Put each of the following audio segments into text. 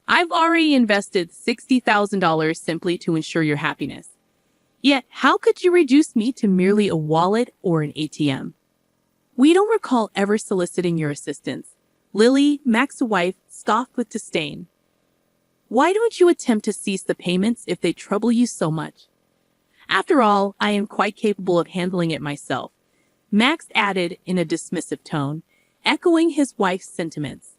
I've already invested $60,000 simply to ensure your happiness. Yet, how could you reduce me to merely a wallet or an ATM? We don't recall ever soliciting your assistance. Lily, Max's wife, scoffed with disdain. Why don't you attempt to cease the payments if they trouble you so much? After all, I am quite capable of handling it myself, Max added in a dismissive tone, echoing his wife's sentiments.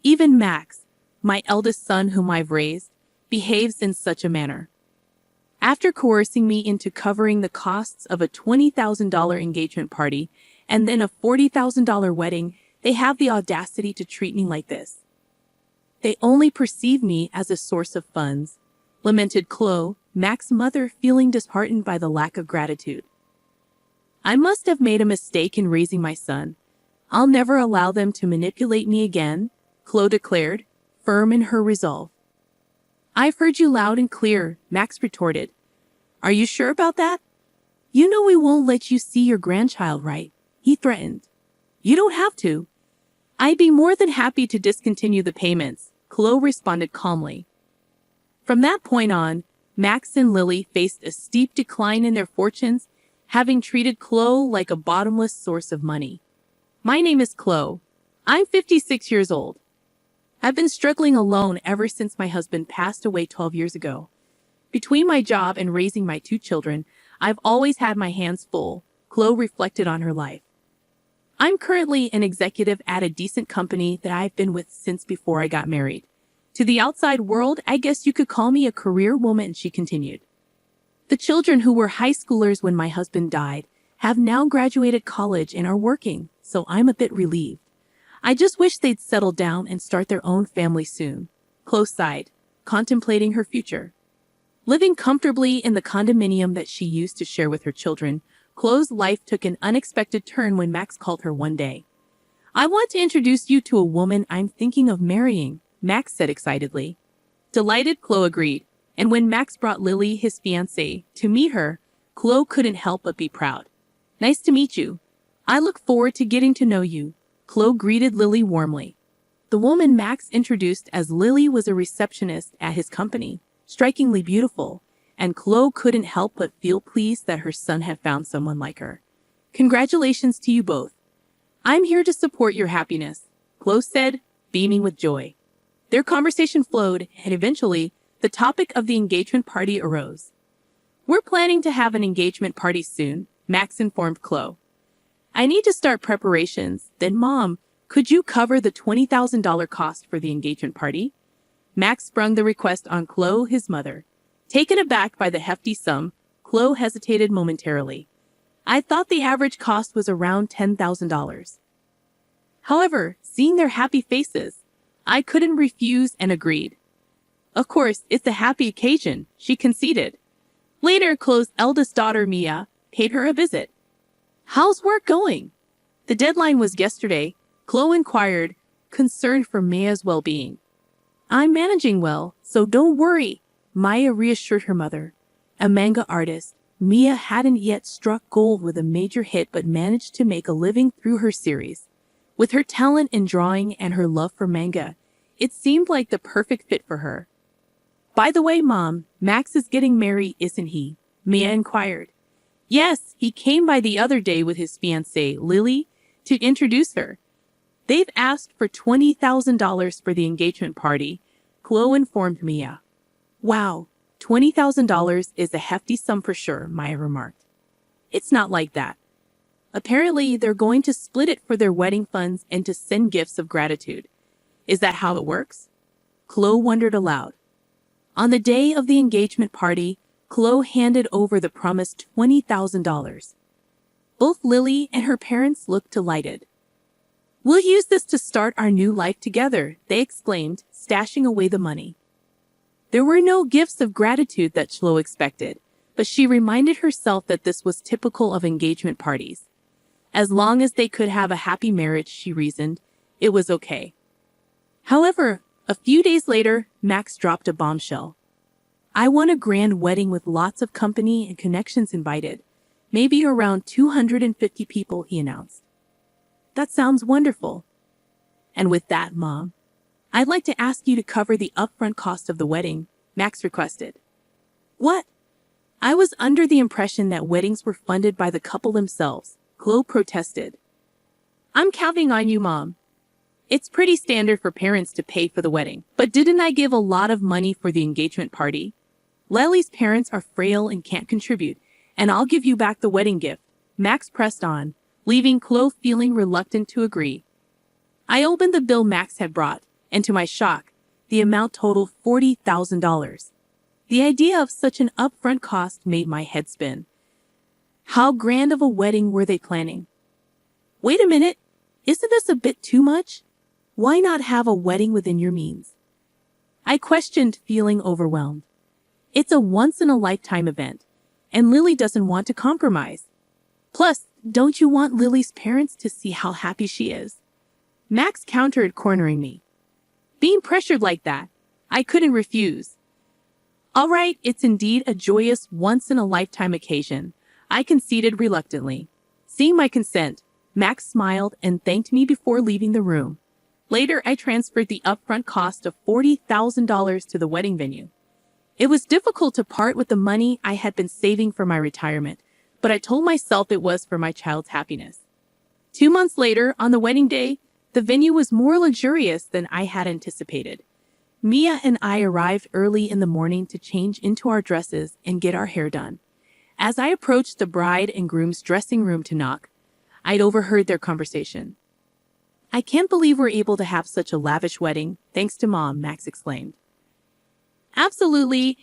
Even Max, my eldest son whom I've raised, behaves in such a manner. After coercing me into covering the costs of a $20,000 engagement party and then a $40,000 wedding, they have the audacity to treat me like this. They only perceive me as a source of funds, lamented Chloe, Max's mother, feeling disheartened by the lack of gratitude. I must have made a mistake in raising my son. I'll never allow them to manipulate me again, Chloe declared, firm in her resolve. I've heard you loud and clear, Max retorted. Are you sure about that? You know we won't let you see your grandchild, right? He threatened. You don't have to. I'd be more than happy to discontinue the payments, Chloe responded calmly. From that point on, Max and Lily faced a steep decline in their fortunes, having treated Chloe like a bottomless source of money. My name is Chloe. I'm 56 years old. I've been struggling alone ever since my husband passed away 12 years ago. Between my job and raising my 2 children, I've always had my hands full, Chloe reflected on her life. I'm currently an executive at a decent company that I've been with since before I got married. To the outside world, I guess you could call me a career woman, she continued. The children who were high schoolers when my husband died have now graduated college and are working, so I'm a bit relieved. I just wish they'd settle down and start their own family soon, Chloe sighed, contemplating her future. Living comfortably in the condominium that she used to share with her children, Chloe's life took an unexpected turn when Max called her one day. I want to introduce you to a woman I'm thinking of marrying, Max said excitedly. Delighted, Chloe agreed, and when Max brought Lily, his fiancée, to meet her, Chloe couldn't help but be proud. Nice to meet you. I look forward to getting to know you, Chloe greeted Lily warmly. The woman Max introduced as Lily was a receptionist at his company, strikingly beautiful, and Chloe couldn't help but feel pleased that her son had found someone like her. Congratulations to you both. I'm here to support your happiness, Chloe said, beaming with joy. Their conversation flowed, and eventually, the topic of the engagement party arose. We're planning to have an engagement party soon, Max informed Chloe. I need to start preparations. Then, Mom, could you cover the $20,000 cost for the engagement party? Max sprung the request on Chloe, his mother. Taken aback by the hefty sum, Chloe hesitated momentarily. I thought the average cost was around $10,000. However, seeing their happy faces, I couldn't refuse and agreed. Of course, it's a happy occasion, she conceded. Later, Chloe's eldest daughter, Mia, paid her a visit. How's work going? The deadline was yesterday, Chloe inquired, concerned for Mia's well-being. I'm managing well, so don't worry, Maya reassured her mother. A manga artist, Mia hadn't yet struck gold with a major hit but managed to make a living through her series. With her talent in drawing and her love for manga, it seemed like the perfect fit for her. By the way, Mom, Max is getting married, isn't he? Mia inquired. Yes, he came by the other day with his fiancée, Lily, to introduce her. They've asked for $20,000 for the engagement party, Chloe informed Mia. Wow, $20,000 is a hefty sum for sure, Maya remarked. It's not like that. Apparently, they're going to split it for their wedding funds and to send gifts of gratitude. Is that how it works? Chloe wondered aloud. On the day of the engagement party, Chloe handed over the promised $20,000. Both Lily and her parents looked delighted. We'll use this to start our new life together, they exclaimed, stashing away the money. There were no gifts of gratitude that Chloe expected, but she reminded herself that this was typical of engagement parties. As long as they could have a happy marriage, she reasoned, it was okay. However, a few days later, Max dropped a bombshell. I want a grand wedding with lots of company and connections invited. Maybe around 250 people, he announced. That sounds wonderful. And with that, Mom, I'd like to ask you to cover the upfront cost of the wedding, Max requested. What? I was under the impression that weddings were funded by the couple themselves, Chloe protested. I'm counting on you, Mom. It's pretty standard for parents to pay for the wedding, but didn't I give a lot of money for the engagement party? Lily's parents are frail and can't contribute, and I'll give you back the wedding gift, Max pressed on, leaving Chloe feeling reluctant to agree. I opened the bill Max had brought, and to my shock, the amount totaled $40,000. The idea of such an upfront cost made my head spin. How grand of a wedding were they planning? Wait a minute, isn't this a bit too much? Why not have a wedding within your means? I questioned, feeling overwhelmed. It's a once-in-a-lifetime event, and Lily doesn't want to compromise. Plus, don't you want Lily's parents to see how happy she is? Max countered, cornering me. Being pressured like that, I couldn't refuse. All right, it's indeed a joyous once-in-a-lifetime occasion, I conceded reluctantly. Seeing my consent, Max smiled and thanked me before leaving the room. Later, I transferred the upfront cost of $40,000 to the wedding venue. It was difficult to part with the money I had been saving for my retirement, but I told myself it was for my child's happiness. 2 months later, on the wedding day, the venue was more luxurious than I had anticipated. Mia and I arrived early in the morning to change into our dresses and get our hair done. As I approached the bride and groom's dressing room to knock, I'd overheard their conversation. I can't believe we're able to have such a lavish wedding, thanks to Mom, Max exclaimed. Absolutely,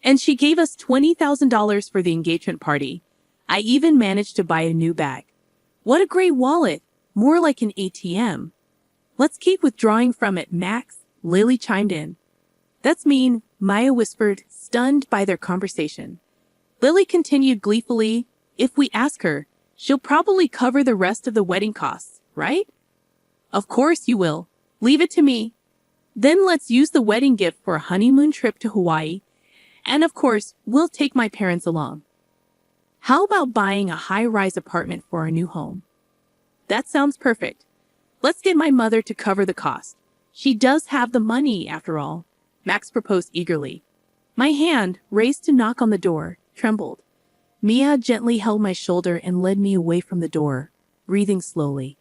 and she gave us $20,000 for the engagement party. I even managed to buy a new bag. What a great wallet, more like an ATM. Let's keep withdrawing from it, Max, Lily chimed in. That's mean, Maya whispered, stunned by their conversation. Lily continued gleefully, if we ask her, she'll probably cover the rest of the wedding costs, right? Of course you will. Leave it to me. Then let's use the wedding gift for a honeymoon trip to Hawaii. And of course, we'll take my parents along. How about buying a high-rise apartment for our new home? That sounds perfect. Let's get my mother to cover the cost. She does have the money, after all, Max proposed eagerly. My hand, raised to knock on the door, trembled. Mia gently held my shoulder and led me away from the door, breathing slowly.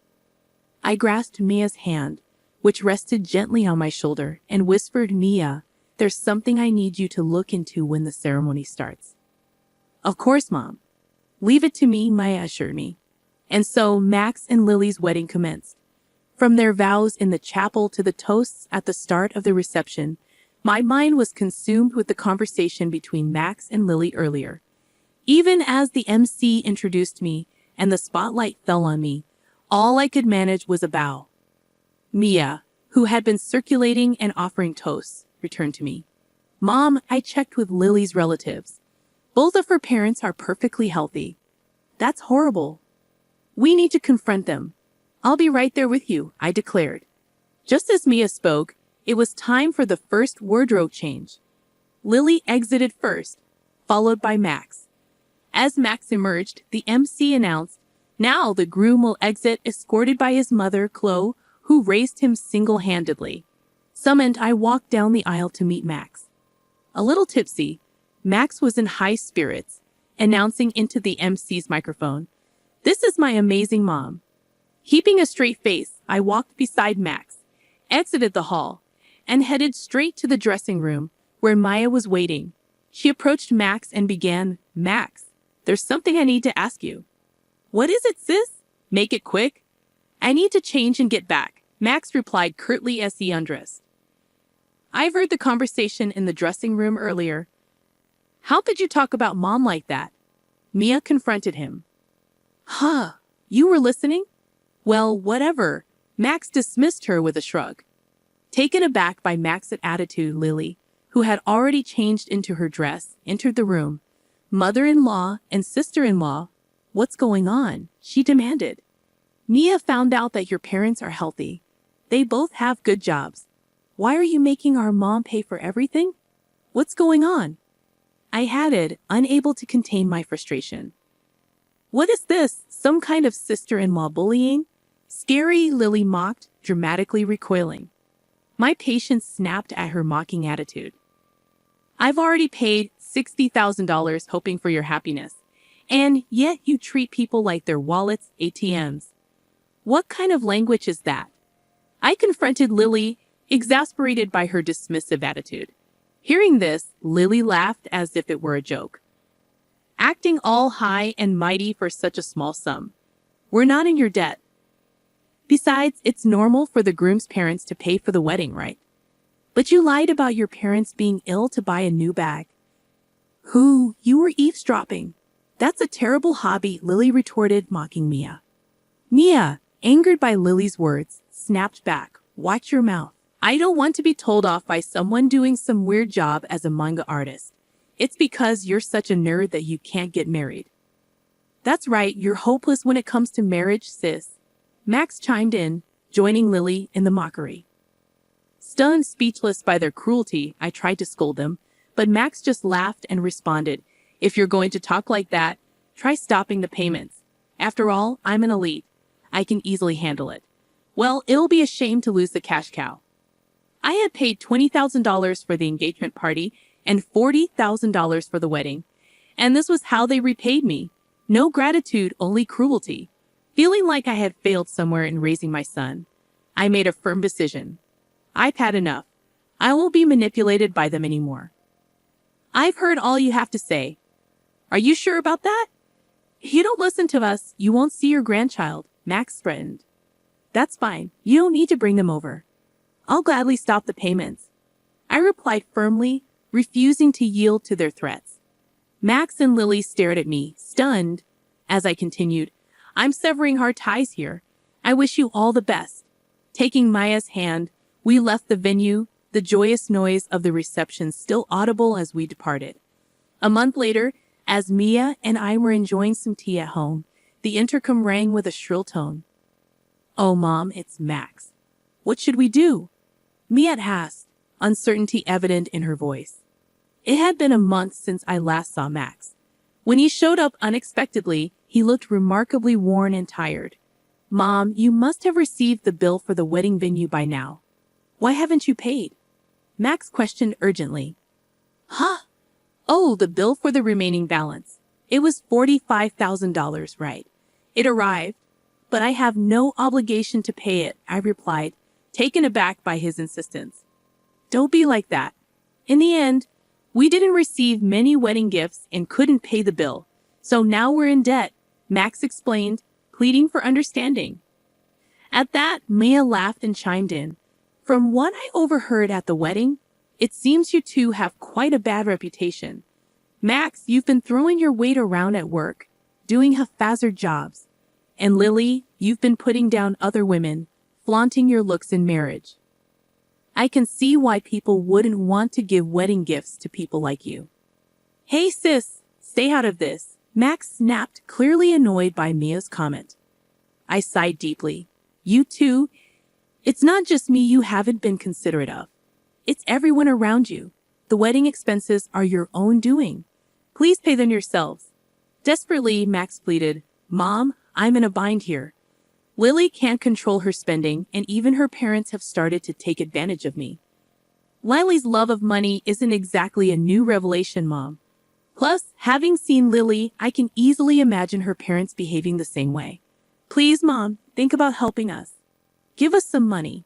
I grasped Mia's hand, which rested gently on my shoulder, and whispered, Mia, there's something I need you to look into when the ceremony starts. Of course, Mom. Leave it to me, Maya assured me. And so Max and Lily's wedding commenced. From their vows in the chapel to the toasts at the start of the reception, my mind was consumed with the conversation between Max and Lily earlier. Even as the MC introduced me and the spotlight fell on me, all I could manage was a bow. Mia, who had been circulating and offering toasts, returned to me. Mom, I checked with Lily's relatives. Both of her parents are perfectly healthy. That's horrible. We need to confront them. I'll be right there with you, I declared. Just as Mia spoke, it was time for the first wardrobe change. Lily exited first, followed by Max. As Max emerged, the MC announced, now the groom will exit escorted by his mother, Chloe, who raised him single-handedly. Summoned, I walked down the aisle to meet Max. A little tipsy, Max was in high spirits, announcing into the MC's microphone, This is my amazing mom. Keeping a straight face, I walked beside Max, exited the hall, and headed straight to the dressing room where Maya was waiting. She approached Max and began, Max, there's something I need to ask you. What is it, sis? Make it quick. I need to change and get back, Max replied curtly as he undressed. I've heard the conversation in the dressing room earlier. How could you talk about Mom like that? Mia confronted him. Huh, you were listening? Well, whatever. Max dismissed her with a shrug. Taken aback by Max's attitude, Lily, who had already changed into her dress, entered the room. Mother-in-law and sister-in-law, what's going on? She demanded. Mia found out that your parents are healthy. They both have good jobs. Why are you making our mom pay for everything? What's going on? I added, unable to contain my frustration. What is this? Some kind of sister-in-law bullying? Scary, Lily mocked, dramatically recoiling. My patience snapped at her mocking attitude. I've already paid $60,000 hoping for your happiness, and yet you treat people like they're wallets, ATMs. What kind of language is that? I confronted Lily, exasperated by her dismissive attitude. Hearing this, Lily laughed as if it were a joke. Acting all high and mighty for such a small sum. We're not in your debt. Besides, it's normal for the groom's parents to pay for the wedding, right? But you lied about your parents being ill to buy a new bag. Who? You were eavesdropping. That's a terrible hobby, Lily retorted, mocking Mia. Mia, angered by Lily's words, snapped back. Watch your mouth. I don't want to be told off by someone doing some weird job as a manga artist. It's because you're such a nerd that you can't get married. That's right, you're hopeless when it comes to marriage, sis. Max chimed in, joining Lily in the mockery. Stunned speechless by their cruelty, I tried to scold them, but Max just laughed and responded, if you're going to talk like that, try stopping the payments. After all, I'm an elite. I can easily handle it. Well, it'll be a shame to lose the cash cow. I had paid $20,000 for the engagement party and $40,000 for the wedding, and this was how they repaid me. No gratitude, only cruelty. Feeling like I had failed somewhere in raising my son, I made a firm decision. I've had enough. I won't be manipulated by them anymore. I've heard all you have to say. Are you sure about that? If you don't listen to us, you won't see your grandchild, Max threatened. That's fine. You don't need to bring them over. I'll gladly stop the payments. I replied firmly, refusing to yield to their threats. Max and Lily stared at me, stunned, as I continued, I'm severing hard ties here. I wish you all the best. Taking Maya's hand, we left the venue, the joyous noise of the reception still audible as we departed. A month later, as Mia and I were enjoying some tea at home, the intercom rang with a shrill tone. Oh, Mom, it's Max. What should we do? Mia asked, uncertainty evident in her voice. It had been a month since I last saw Max. When he showed up unexpectedly, he looked remarkably worn and tired. Mom, you must have received the bill for the wedding venue by now. Why haven't you paid? Max questioned urgently. Huh? Oh, the bill for the remaining balance. It was $45,000, right? It arrived, but I have no obligation to pay it, I replied, taken aback by his insistence. Don't be like that. In the end, we didn't receive many wedding gifts and couldn't pay the bill, so now we're in debt, Max explained, pleading for understanding. At that, Mia laughed and chimed in. From what I overheard at the wedding, it seems you two have quite a bad reputation. Max, you've been throwing your weight around at work, doing haphazard jobs. And Lily, you've been putting down other women, flaunting your looks in marriage. I can see why people wouldn't want to give wedding gifts to people like you. Hey sis, stay out of this, Max snapped, clearly annoyed by Mia's comment. I sighed deeply. You too? It's not just me you haven't been considerate of. It's everyone around you. The wedding expenses are your own doing. Please pay them yourselves. Desperately, Max pleaded, Mom, I'm in a bind here. Lily can't control her spending, and even her parents have started to take advantage of me. Lily's love of money isn't exactly a new revelation, Mom. Plus, having seen Lily, I can easily imagine her parents behaving the same way. Please, Mom, think about helping us. Give us some money.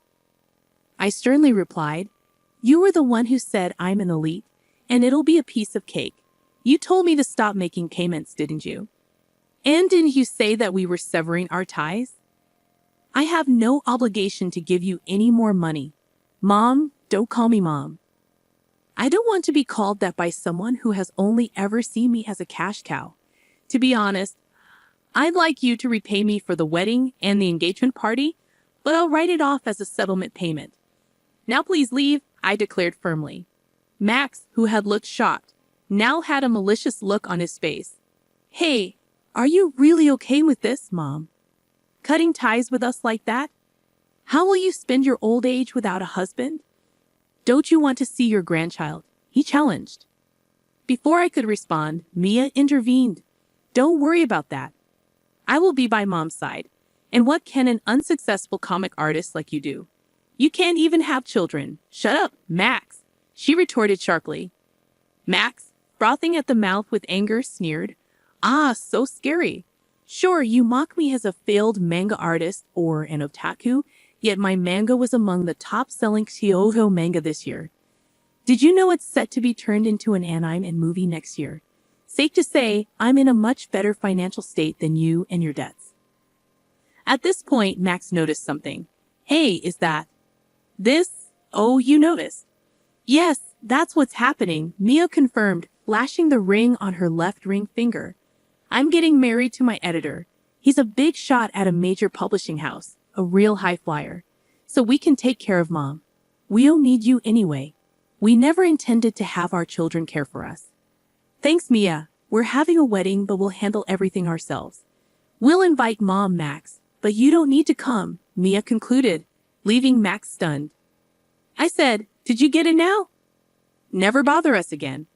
I sternly replied, You were the one who said I'm an elite, and it'll be a piece of cake. You told me to stop making payments, didn't you? And didn't you say that we were severing our ties? I have no obligation to give you any more money. Mom, don't call me Mom. I don't want to be called that by someone who has only ever seen me as a cash cow. To be honest, I'd like you to repay me for the wedding and the engagement party, but I'll write it off as a settlement payment. Now please leave, I declared firmly. Max, who had looked shocked, now had a malicious look on his face. Hey, are you really okay with this, Mom? Cutting ties with us like that? How will you spend your old age without a husband? Don't you want to see your grandchild? He challenged. Before I could respond, Mia intervened. Don't worry about that. I will be by Mom's side. And what can an unsuccessful comic artist like you do? You can't even have children. Shut up, Max, she retorted sharply. Max, frothing at the mouth with anger, sneered. Ah, so scary. Sure, you mock me as a failed manga artist or an otaku, yet my manga was among the top-selling Kyoto manga this year. Did you know it's set to be turned into an anime and movie next year? Safe to say, I'm in a much better financial state than you and your debts. At this point, Max noticed something. Hey, is that this? Oh, you noticed. Yes, that's what's happening, Mia confirmed, flashing the ring on her left ring finger. I'm getting married to my editor. He's a big shot at a major publishing house, a real high flyer. So we can take care of Mom. We don't need you anyway. We never intended to have our children care for us. Thanks, Mia. We're having a wedding, but we'll handle everything ourselves. We'll invite Mom, Max, but you don't need to come, Mia concluded, leaving Max stunned. I said, did you get it now? Never bother us again.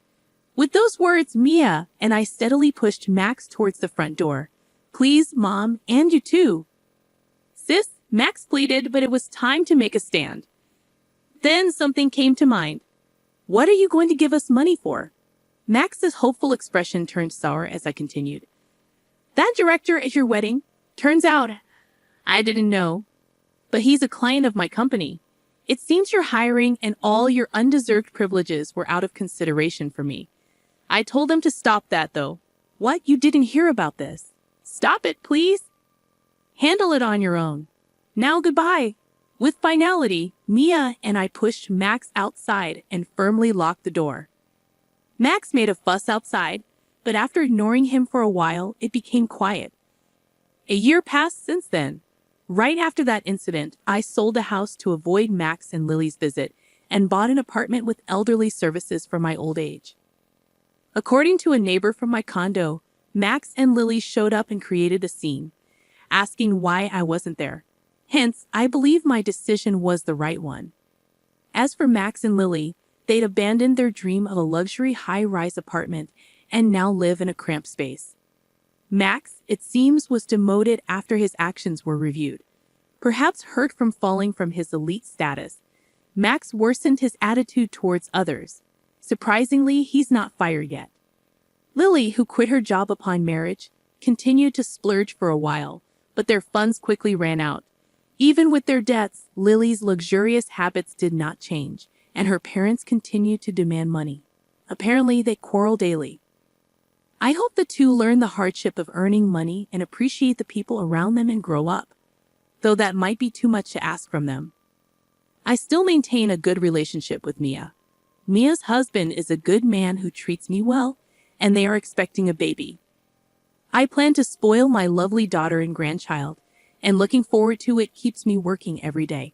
With those words, Mia and I steadily pushed Max towards the front door. Please, Mom, and you too. Sis, Max pleaded, but it was time to make a stand. Then something came to mind. What are you going to give us money for? Max's hopeful expression turned sour as I continued. That director at your wedding? Turns out, I didn't know. But he's a client of my company. It seems you're hiring and all your undeserved privileges were out of consideration for me. I told them to stop that, though. What? You didn't hear about this? Stop it, please. Handle it on your own. Now goodbye. With finality, Mia and I pushed Max outside and firmly locked the door. Max made a fuss outside, but after ignoring him for a while, it became quiet. A year passed since then. Right after that incident, I sold the house to avoid Max and Lily's visit and bought an apartment with elderly services for my old age. According to a neighbor from my condo, Max and Lily showed up and created a scene, asking why I wasn't there. Hence, I believe my decision was the right one. As for Max and Lily, they'd abandoned their dream of a luxury high-rise apartment and now live in a cramped space. Max, it seems, was demoted after his actions were reviewed. Perhaps hurt from falling from his elite status, Max worsened his attitude towards others. Surprisingly, he's not fired yet. Lily, who quit her job upon marriage, continued to splurge for a while, but their funds quickly ran out. Even with their debts, Lily's luxurious habits did not change, and her parents continued to demand money. Apparently, they quarrel daily. I hope the two learn the hardship of earning money and appreciate the people around them and grow up, though that might be too much to ask from them. I still maintain a good relationship with Mia. Mia's husband is a good man who treats me well, and they are expecting a baby. I plan to spoil my lovely daughter and grandchild, and looking forward to it keeps me working every day.